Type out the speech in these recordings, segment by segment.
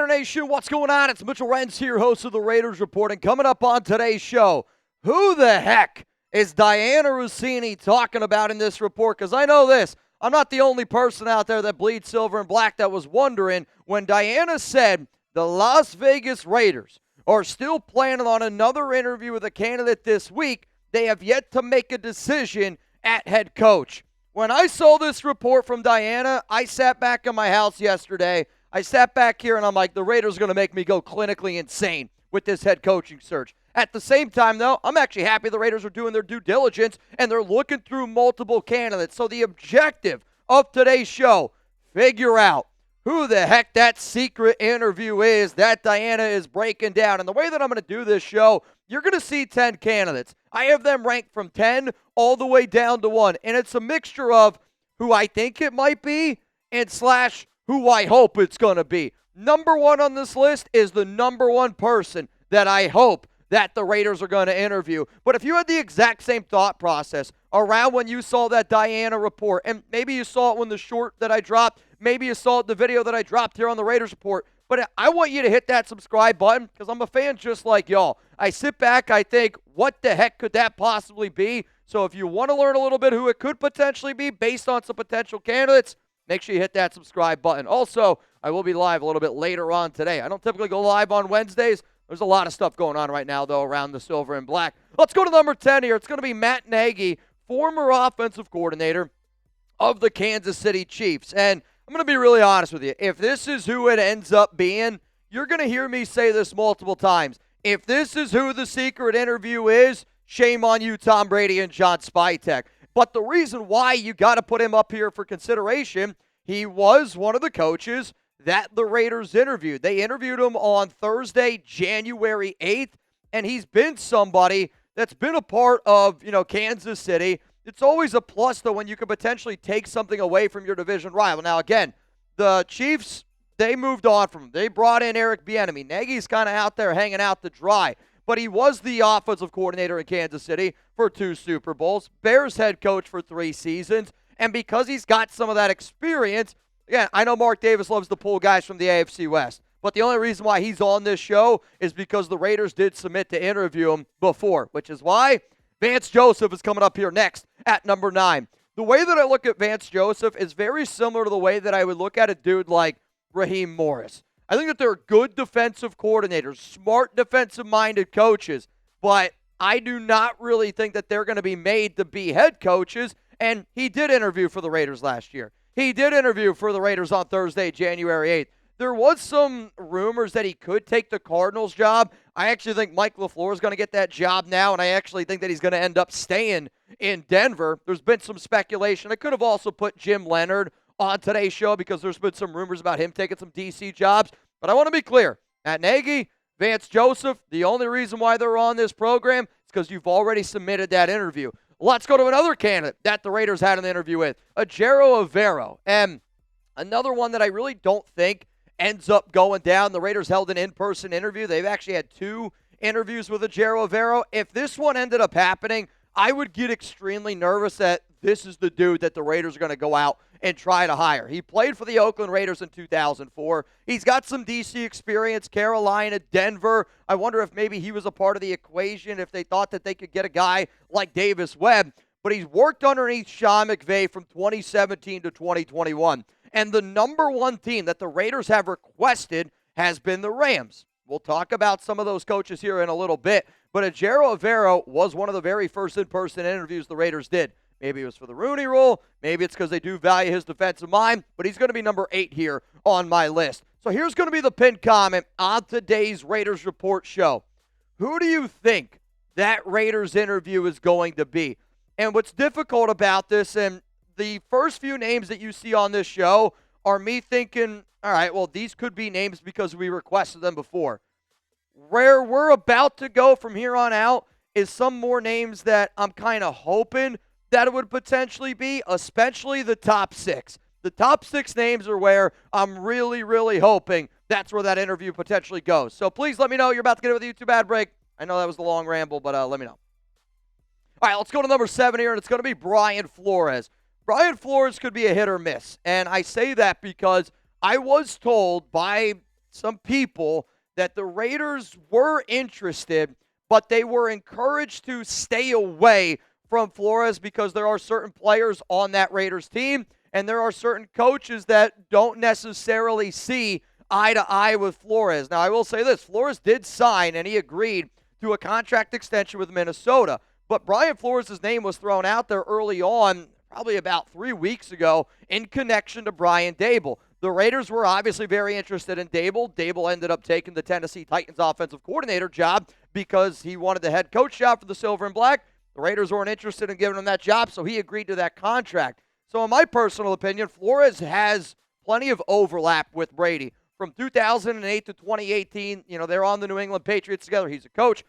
Nation, what's going on? It's Mitchell Renz here, host of the Raiders Report, and coming up on today's show, who the heck is Diana Rossini talking about in this report? Because I know this, I'm not the only person out there that bleeds silver and black that was wondering when Diana said the Las Vegas Raiders are still planning on another interview with a candidate this week. They have yet to make a decision at head coach. When I saw this report from Diana, I sat back in my house yesterday. I sat back here and I'm like, the Raiders are going to make me go clinically insane with this head coaching search. At the same time, though, I'm actually happy the Raiders are doing their due diligence and they're looking through multiple candidates. So the objective of today's show, figure out who the heck that secret interview is that Diana is breaking down. And the way that I'm going to do this show, you're going to see 10 candidates. I have them ranked from 10 all the way down to 1. And it's a mixture of who I think it might be and slash who I hope it's going to be. Number 1 on this list is the number 1 person that I hope that the Raiders are going to interview. But if you had the exact same thought process around when you saw that Diana report, and maybe you saw it when the short that I dropped, maybe you saw it the video that I dropped here on the Raiders Report, but I want you to hit that subscribe button because I'm a fan just like y'all. I sit back, I think, what the heck could that possibly be? So if you want to learn a little bit who it could potentially be based on some potential candidates, make sure you hit that subscribe button. Also, I will be live a little bit later on today. I don't typically go live on Wednesdays. There's a lot of stuff going on right now, though, around the silver and black. Let's go to number 10 here. It's going to be Matt Nagy, former offensive coordinator of the Kansas City Chiefs. And I'm going to be really honest with you. If this is who it ends up being, you're going to hear me say this multiple times. If this is who the secret interview is, shame on you, Tom Brady and John Spytek. But the reason why you got to put him up here for consideration, he was one of the coaches that the Raiders interviewed. They interviewed him on Thursday, January 8th, and he's been somebody that's been a part of, Kansas City. It's always a plus, though, when you can potentially take something away from your division rival. Now, again, the Chiefs, they moved on from him. They brought in Eric Bieniemy. Nagy's kind of out there hanging out to dry, but he was the offensive coordinator in Kansas City for 2 Super Bowls, Bears head coach for 3 seasons, and because he's got some of that experience, again, I know Mark Davis loves to pull guys from the AFC West, but the only reason why he's on this show is because the Raiders did submit to interview him before, which is why Vance Joseph is coming up here next at number 9. The way that I look at Vance Joseph is very similar to the way that I would look at a dude like Raheem Morris. I think that they're good defensive coordinators, smart defensive-minded coaches, but I do not really think that they're going to be made to be head coaches, and he did interview for the Raiders last year. He did interview for the Raiders on Thursday, January 8th. There was some rumors that he could take the Cardinals job. I actually think Mike LaFleur is going to get that job now, and I actually think that he's going to end up staying in Denver. There's been some speculation. I could have also put Jim Leonard on today's show because there's been some rumors about him taking some D.C. jobs. But I want to be clear. Matt Nagy, Vance Joseph, the only reason why they're on this program is because you've already submitted that interview. Let's go to another candidate that the Raiders had an interview with, Ejiro Evero. And another one that I really don't think ends up going down. The Raiders held an in-person interview. They've actually had 2 interviews with Ejiro Evero. If this one ended up happening, I would get extremely nervous that this is the dude that the Raiders are going to go out and try to hire. He played for the Oakland Raiders in 2004. He's got some D.C. experience, Carolina, Denver. I wonder if maybe he was a part of the equation, if they thought that they could get a guy like Davis Webb. But he's worked underneath Sean McVay from 2017 to 2021. And the number 1 team that the Raiders have requested has been the Rams. We'll talk about some of those coaches here in a little bit. But Ejiro Evero was one of the very first in-person interviews the Raiders did. Maybe it was for the Rooney Rule. Maybe it's because they do value his defensive mind. But he's going to be number 8 here on my list. So here's going to be the pinned comment on today's Raiders Report show. Who do you think that Raiders interview is going to be? And what's difficult about this, and the first few names that you see on this show are me thinking, all right, well, these could be names because we requested them before. Where we're about to go from here on out is some more names that I'm kind of hoping that it would potentially be, especially the top 6. The top 6 names are where I'm really, really hoping that's where that interview potentially goes. So please let me know. You're about to get it with a YouTube ad break. I know that was the long ramble, but let me know. All right, let's go to number 7 here, and it's going to be Brian Flores. Brian Flores could be a hit or miss, and I say that because I was told by some people that the Raiders were interested, but they were encouraged to stay away from Flores because there are certain players on that Raiders team and there are certain coaches that don't necessarily see eye to eye with Flores. Now, I will say this. Flores did sign and he agreed to a contract extension with Minnesota. But Brian Flores' name was thrown out there early on, probably about 3 weeks ago, in connection to Brian Daboll. The Raiders were obviously very interested in Daboll. Daboll ended up taking the Tennessee Titans offensive coordinator job because he wanted the head coach job for the Silver and Black. The Raiders weren't interested in giving him that job, so he agreed to that contract. So in my personal opinion, Flores has plenty of overlap with Brady. From 2008 to 2018, they're on the New England Patriots together. He's a coach.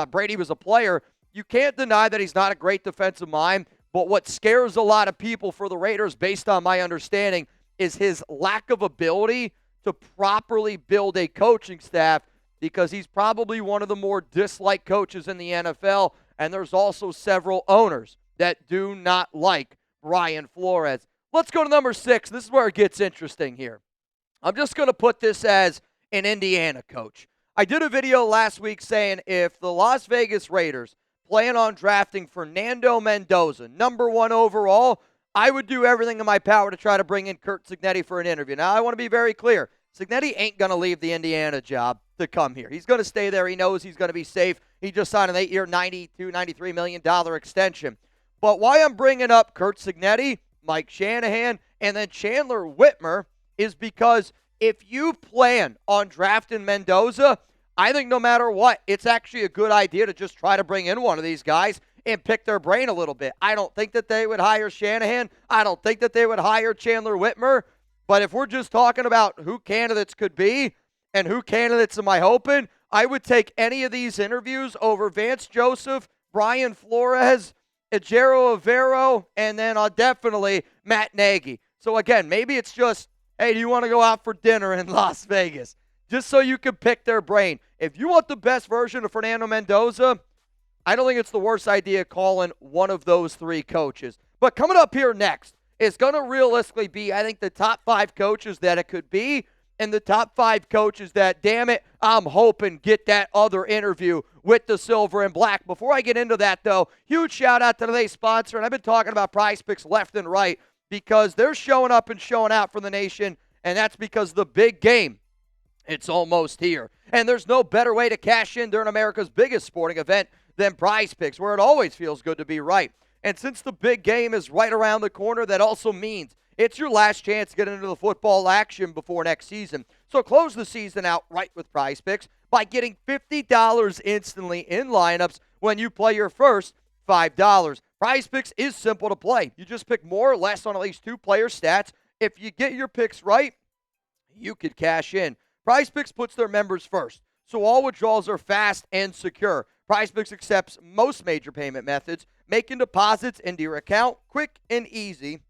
Brady was a player. You can't deny that he's not a great defensive mind, but what scares a lot of people for the Raiders, based on my understanding, is his lack of ability to properly build a coaching staff because he's probably one of the more disliked coaches in the NFL, and there's also several owners that do not like Brian Flores. Let's go to number 6. This is where it gets interesting here. I'm just going to put this as an Indiana coach. I did a video last week saying if the Las Vegas Raiders plan on drafting Fernando Mendoza, number 1 overall, I would do everything in my power to try to bring in Curt Cignetti for an interview. Now, I want to be very clear. Cignetti ain't going to leave the Indiana job to come here. He's going to stay there. He knows he's going to be safe. He just signed an 8-year, $92, $93 million extension. But why I'm bringing up Curt Cignetti, Mike Shanahan, and then Chandler Whitmer is because if you plan on drafting Mendoza, I think no matter what, it's actually a good idea to just try to bring in one of these guys and pick their brain a little bit. I don't think that they would hire Shanahan. I don't think that they would hire Chandler Whitmer. But if we're just talking about who candidates could be and who candidates am I hoping, I would take any of these interviews over Vance Joseph, Brian Flores, Ejiro Evero, and then definitely Matt Nagy. So again, maybe it's just, hey, do you want to go out for dinner in Las Vegas? Just so you can pick their brain. If you want the best version of Fernando Mendoza, I don't think it's the worst idea calling one of those 3 coaches. But coming up here next, it's going to realistically be, I think, the top 5 coaches that it could be and the top 5 coaches that, damn it, I'm hoping get that other interview with the Silver and Black. Before I get into that, though, huge shout-out to today's sponsor. And I've been talking about PrizePicks left and right because they're showing up and showing out for the nation, and that's because the big game, it's almost here. And there's no better way to cash in during America's biggest sporting event than PrizePicks, where it always feels good to be right. And since the big game is right around the corner, that also means it's your last chance to get into the football action before next season. So close the season out right with PrizePicks by getting $50 instantly in lineups when you play your first $5. PrizePicks is simple to play. You just pick more or less on at least 2 player stats. If you get your picks right, you could cash in. PrizePicks puts their members first, so all withdrawals are fast and secure. PrizePicks accepts most major payment methods, making deposits into your account quick and easy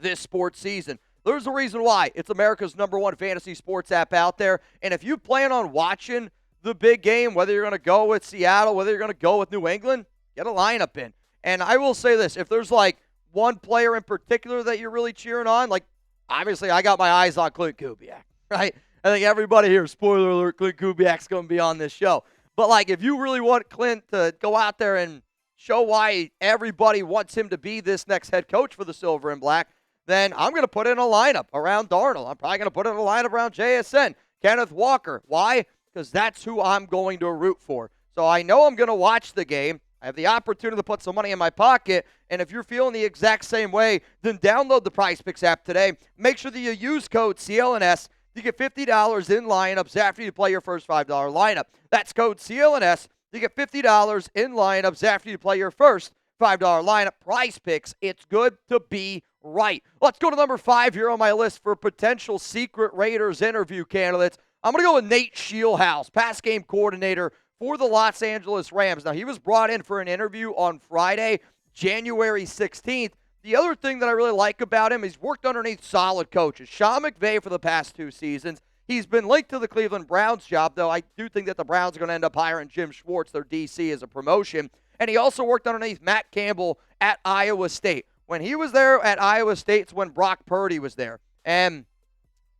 this sports season. There's a reason why. It's America's #1 fantasy sports app out there, and if you plan on watching the big game, whether you're going to go with Seattle, whether you're going to go with New England, get a lineup in. And I will say this, if there's like one player in particular that you're really cheering on, like obviously I got my eyes on Klint Kubiak, right? I think everybody here, spoiler alert, Klint Kubiak's going to be on this show. But, like, if you really want Klint to go out there and show why everybody wants him to be this next head coach for the Silver and Black, then I'm going to put in a lineup around Darnold. I'm probably going to put in a lineup around JSN, Kenneth Walker. Why? Because that's who I'm going to root for. So I know I'm going to watch the game. I have the opportunity to put some money in my pocket. And if you're feeling the exact same way, then download the PrizePicks app today. Make sure that you use code CLNS. You get $50 in lineups after you play your first $5 lineup. That's code CLNS. You get $50 in lineups after you play your first $5 lineup. PrizePicks, it's good to be right. Let's go to number 5 here on my list for potential secret Raiders interview candidates. I'm going to go with Nate Scheelhaase, pass game coordinator for the Los Angeles Rams. Now, he was brought in for an interview on Friday, January 16th. The other thing that I really like about him, he's worked underneath solid coaches. Sean McVay for the past 2 seasons. He's been linked to the Cleveland Browns job, though I do think that the Browns are going to end up hiring Jim Schwartz, their DC, as a promotion. And he also worked underneath Matt Campbell at Iowa State. When he was there at Iowa State, it's when Brock Purdy was there. And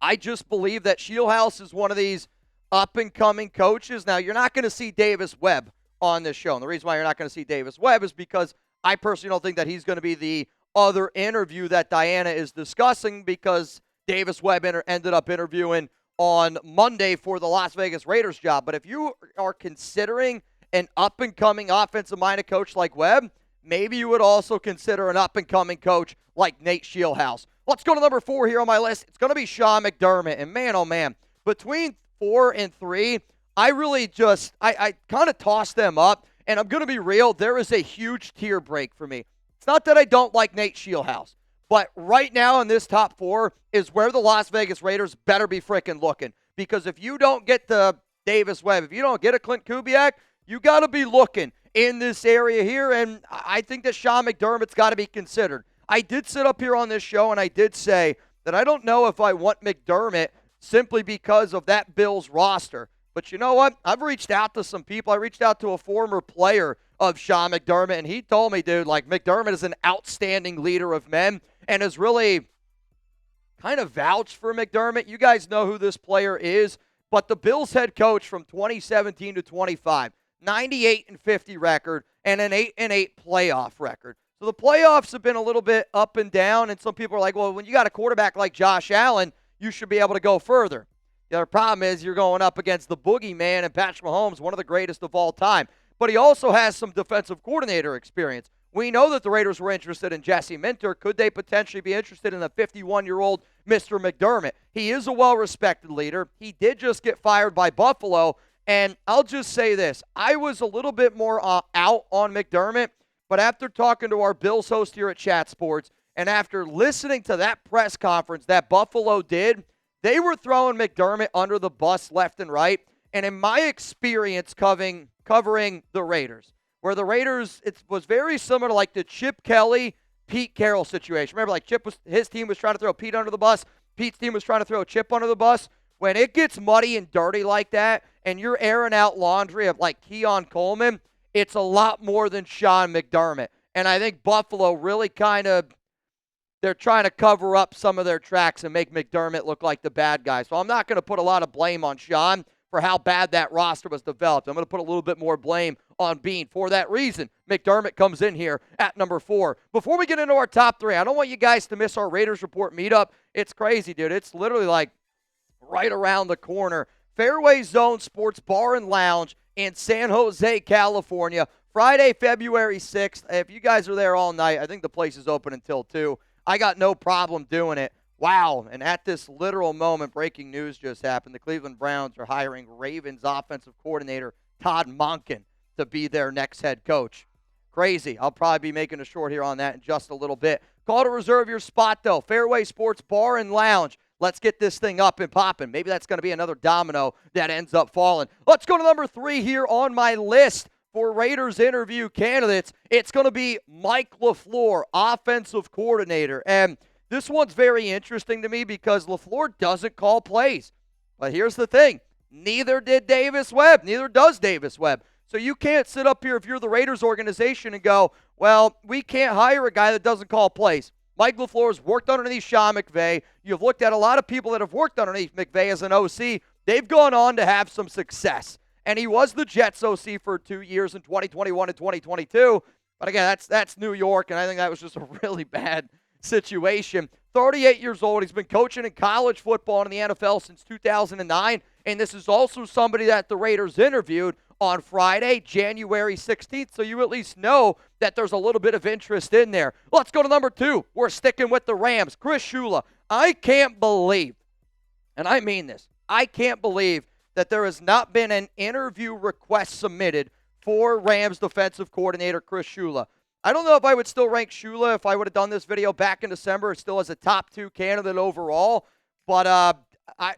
I just believe that Scheelhaase is one of these up-and-coming coaches. Now, you're not going to see Davis Webb on this show. And the reason why you're not going to see Davis Webb is because I personally don't think that he's going to be the other interview that Diana is discussing, because Davis Webb ended up interviewing on Monday for the Las Vegas Raiders job. But if you are considering an up-and-coming offensive-minded coach like Webb, maybe you would also consider an up-and-coming coach like Nate Scheelhaase. Let's go to number 4 here on my list. It's going to be Sean McDermott. And man, oh man, between 4 and 3, I really just, I kind of tossed them up. And I'm going to be real, there is a huge tier break for me. It's not that I don't like Nate Scheelhaase, but right now in this top 4 is where the Las Vegas Raiders better be freaking looking. Because if you don't get the Davis Webb, if you don't get a Klint Kubiak, you got to be looking in this area here. And I think that Sean McDermott's got to be considered. I did sit up here on this show and I did say that I don't know if I want McDermott simply because of that Bills roster. But you know what? I've reached out to some people. I reached out to a former player of Sean McDermott, and he told me, dude, like, McDermott is an outstanding leader of men and has really kind of vouched for McDermott. You guys know who this player is, but the Bills head coach from 2017 to 25, 98-50 record and an 8-8 playoff record. So the playoffs have been a little bit up and down, and some people are like, well, when you got a quarterback like Josh Allen, you should be able to go further. The other problem is you're going up against the boogeyman and Patrick Mahomes, one of the greatest of all time. But he also has some defensive coordinator experience. We know that the Raiders were interested in Jesse Minter. Could they potentially be interested in the 51-year-old Mr. McDermott? He is a well-respected leader. He did just get fired by Buffalo. And I'll just say this. I was a little bit more out on McDermott, but after talking to our Bills host here at Chat Sports and after listening to that press conference that Buffalo did, they were throwing McDermott under the bus left and right. And in my experience covering the Raiders, where the Raiders, it was very similar to like the Chip Kelly, Pete Carroll situation. Remember, like his team was trying to throw Pete under the bus. Pete's team was trying to throw Chip under the bus. When it gets muddy and dirty like that, and you're airing out laundry of like Keon Coleman, it's a lot more than Sean McDermott. And I think Buffalo really they're trying to cover up some of their tracks and make McDermott look like the bad guy. So I'm not going to put a lot of blame on Sean for how bad that roster was developed. I'm going to put a little bit more blame on Bean. For that reason, McDermott comes in here at number 4. Before we get into our top 3, I don't want you guys to miss our Raiders Report meetup. It's crazy, dude. It's literally like right around the corner. Fairway Zone Sports Bar and Lounge in San Jose, California. Friday, February 6th. If you guys are there all night, I think the place is open until 2. I got no problem doing it. Wow, and at this literal moment, breaking news just happened. The Cleveland Browns are hiring Ravens offensive coordinator Todd Monken to be their next head coach. Crazy. I'll probably be making a short here on that in just a little bit. Call to reserve your spot, though. Fairway Sports Bar and Lounge. Let's get this thing up and popping. Maybe that's going to be another domino that ends up falling. Let's go to number 3 here on my list for Raiders interview candidates. It's going to be Mike LaFleur, offensive coordinator. And this one's very interesting to me because LaFleur doesn't call plays. But here's the thing. Neither did Davis Webb. Neither does Davis Webb. So you can't sit up here if you're the Raiders organization and go, well, we can't hire a guy that doesn't call plays. Mike LaFleur's worked underneath Sean McVay. You've looked at a lot of people that have worked underneath McVay as an OC. They've gone on to have some success. And he was the Jets OC for 2 years in 2021 and 2022. But again, that's New York, and I think that was just a really bad situation. 38 years old. He's been coaching in college football and in the NFL since 2009. And this is also somebody that the Raiders interviewed on Friday, January 16th. So you at least know that there's a little bit of interest in there. Let's go to number 2. We're sticking with the Rams. Chris Shula. I can't believe, and I mean this, I can't believe that there has not been an interview request submitted for Rams defensive coordinator Chris Shula. I don't know if I would still rank Shula if I would have done this video back in December, still as a top 2 candidate overall. But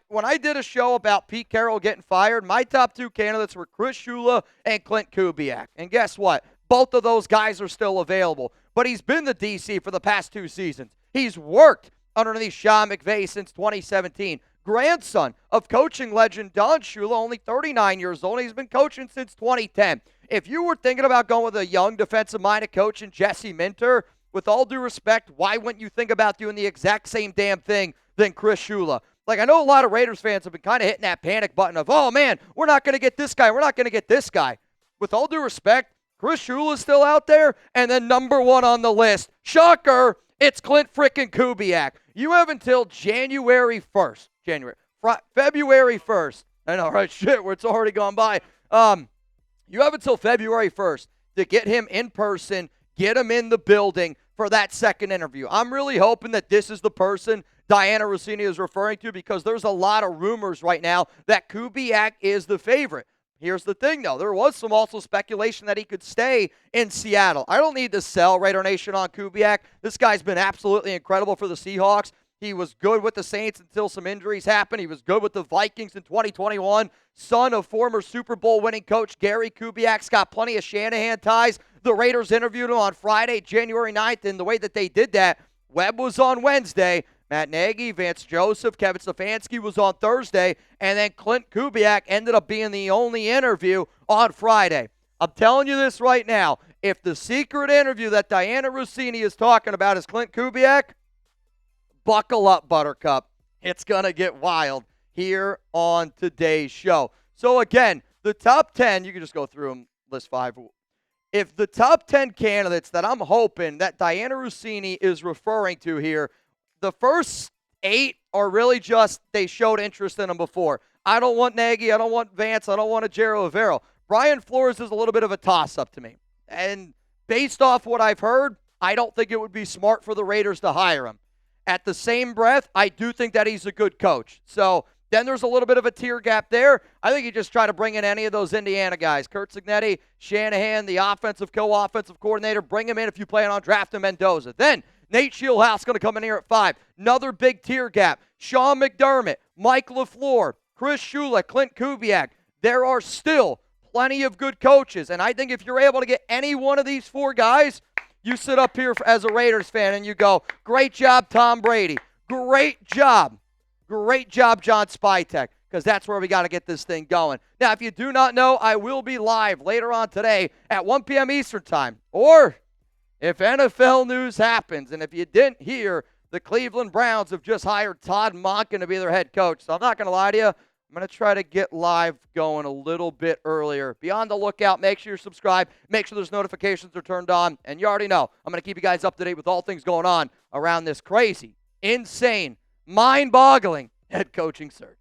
when I did a show about Pete Carroll getting fired, my top 2 candidates were Chris Shula and Klint Kubiak. And guess what? Both of those guys are still available. But he's been the DC for the past 2 seasons. He's worked underneath Sean McVay since 2017. Grandson of coaching legend Don Shula, only 39 years old. He's been coaching since 2010. If you were thinking about going with a young defensive-minded coach in Jesse Minter, with all due respect, why wouldn't you think about doing the exact same damn thing than Chris Shula? Like, I know a lot of Raiders fans have been kind of hitting that panic button of, oh, man, we're not going to get this guy. We're not going to get this guy. With all due respect, Chris Shula is still out there. And then number one on the list, shocker, it's Klint freaking Kubiak. You have until February 1st. I know, right? Shit, where it's already gone by. You have until February 1st to get him in person, get him in the building for that second interview. I'm really hoping that this is the person Diana Rossini is referring to, because there's a lot of rumors right now that Kubiak is the favorite. Here's the thing, though. There was some also speculation that he could stay in Seattle. I don't need to sell Raider Nation on Kubiak. This guy's been absolutely incredible for the Seahawks. He was good with the Saints until some injuries happened. He was good with the Vikings in 2021. Son of former Super Bowl winning coach Gary Kubiak's got plenty of Shanahan ties. The Raiders interviewed him on Friday, January 9th, and the way that they did that, Webb was on Wednesday. Matt Nagy, Vance Joseph, Kevin Stefanski was on Thursday, and then Klint Kubiak ended up being the only interview on Friday. I'm telling you this right now. If the secret interview that Diana Rossini is talking about is Klint Kubiak, buckle up, Buttercup. It's going to get wild here on today's show. So, again, the top 10, you can just go through them, list 5. If the top 10 candidates that I'm hoping that Diana Rossini is referring to here, the first 8 are really just they showed interest in them before. I don't want Nagy. I don't want Vance. I don't want Ejiro Evero. Brian Flores is a little bit of a toss-up to me. And based off what I've heard, I don't think it would be smart for the Raiders to hire him. At the same breath, I do think that he's a good coach. So then there's a little bit of a tier gap there. I think you just try to bring in any of those Indiana guys. Curt Cignetti, Shanahan, the offensive co-offensive coordinator. Bring him in if you plan on drafting Mendoza. Then Nate Scheelhaase going to come in here at 5. Another big tier gap. Sean McDermott, Mike LaFleur, Chris Shula, Klint Kubiak. There are still plenty of good coaches. And I think if you're able to get any one of these 4 guys, you sit up here as a Raiders fan and you go, great job, Tom Brady. Great job. Great job, John Spytek, because that's where we got to get this thing going. Now, if you do not know, I will be live later on today at 1 p.m. Eastern Time. Or if NFL news happens, and if you didn't hear, the Cleveland Browns have just hired Todd Monken to be their head coach. So I'm not going to lie to you. I'm going to try to get live going a little bit earlier. Be on the lookout. Make sure you're subscribed. Make sure those notifications are turned on. And you already know, I'm going to keep you guys up to date with all things going on around this crazy, insane, mind-boggling head coaching search.